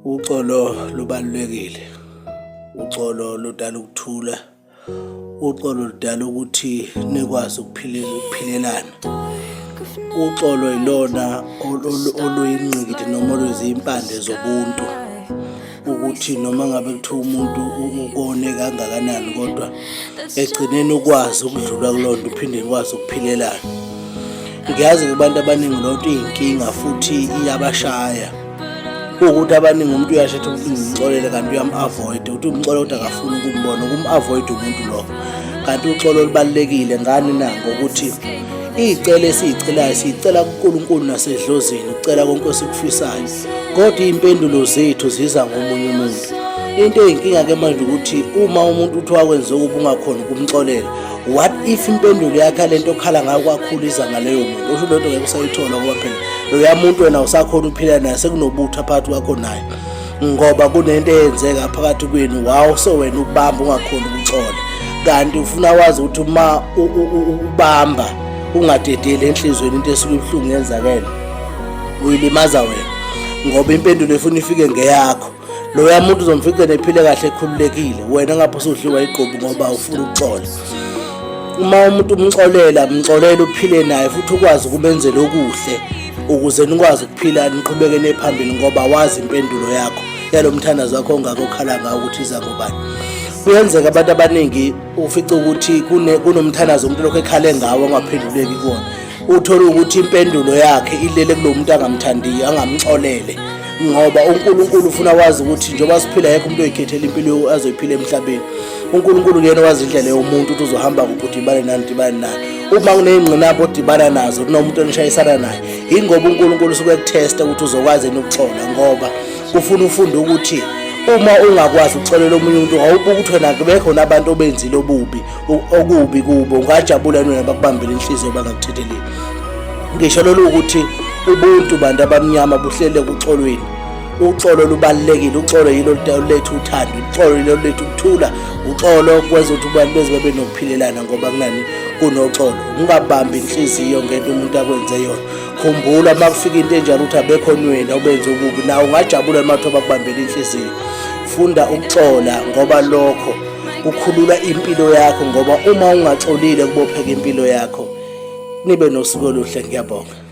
Uxolo lubalulekile. Uxolo ludala ukuthula. Uxolo ludala ukuthi nikwazi ukuphilelana. Uxolo ilona oluyingqikithi noma oluyizimpande zobuntu. Ukuthi noma ngabe kuthiwa umuntu ukone kangakanani kodwa egcineni ukwazi ukudlula kulonto uphinde ukwazi ukuphilelana. Ngiyazi kubantu abaningi lonto iyinkinga futhi iyabashaya. Ukuthi abaningi umuntu uyashetha ukuthi ngimxolele kanti uyam-avoid uthi umxola kodwa akafuni ukumbona ukum-avoid umuntu lo. Kanti uxolo lubalulekile ngani na ngokuthi iy'celo esiy'celayo siy'cela kuNkulunkulu nasedlozini ukucela konke esikufisayo kodwa iy'mpendulo zethu ziza ngomunye umuntu. Into eyinkinga-ke manje ukuthi uma umuntu uthi wakwenza okubi ungakhona ukumxolela, what if impendulo yakhe lento okhala ngayo kakhulu iza ngaleyo muntu? Usho lento ngeke usayithola ngoba phela loya muntu wena usakhona ukuphila naye sekunobutha phakathi kwakho naye ngoba kunento eyenzeka phakathi kwenu sewena ubamba ungakhona ukuxola. Kanti ufuna wazi ukuthi uma ubamba ungadedeli enhlizweni into esuke ibuhlungu yenzakele uyilimaza wena ngoba impendulo efuna ifike ngeyakho. Loya muntu uzomfica nephile kahle ekhululekile wena ngapho usudliwa iqobu ngoba ufuna ukuxola. Uma umuntu umxolela mxolela uphile naye futhi ukwazi ukumenzela okuhle ukuze nikwazi ukuphila niqhubeke nephambili ngoba wazi impendulo yakho yalo mthandazo wakho ongakokhala ngawo ukuthi iza ngobani. Kuyenzeka abantu abaningi ufice ukuthi kunomthandazo umuntu lokho ekhale ngawo angaphenduleki kuwona. Uthola ukuthi impendulo yakhe ilele kulo muntu angamthandiyo angamxolele ngoba uNkulunkulu ufuna wazi ukuthi njengoba siphila yekho umuntu oyikhethela impilo azoyiphila emhlabeni. uNkulunkulu uyena wazi indlela yomuntu ukuthi uzohamba kuphi udibane nani udibane naye. Uma kuneyingqinamba odibana nazo kunomuntu onishayisana naye ingoba uNkulunkulu usuke ekuthesta ukuthi uzokwazi nokuxola ngoba ufuna ufunde ukuthi uma ungakwazi ukuxolela omunye umuntu awubuki ukuthi wena kubekho nabantu obenzile okubi kubo ungajabula wena bakubambele inhliziyo bangakuthetheleli. Ngisho lolu ukuthi ubuntu bantu abamnyama buhlele kuxolweni. Uxolo lubalulekile. Uxolo yilo lethu uthando. Uxolo yilo lethu ukuthula. Uxolo kwenza ukuthi abantu beze babe nokuphilelana ngoba kunani kunoxolo. Ungabambi inhliziyo ngento umuntu akwenze yona. Khumbula uma kufika into enjalo ukuthi abekho wena obenze ububi nawe ungajabula matho bakubambela inhliziyo. Funda ukuxola ngoba lokho kukhulula impilo yakho ngoba uma ungaxolile kubopheka impilo yakho. Nibe nosuku oluhle ngiyabonga.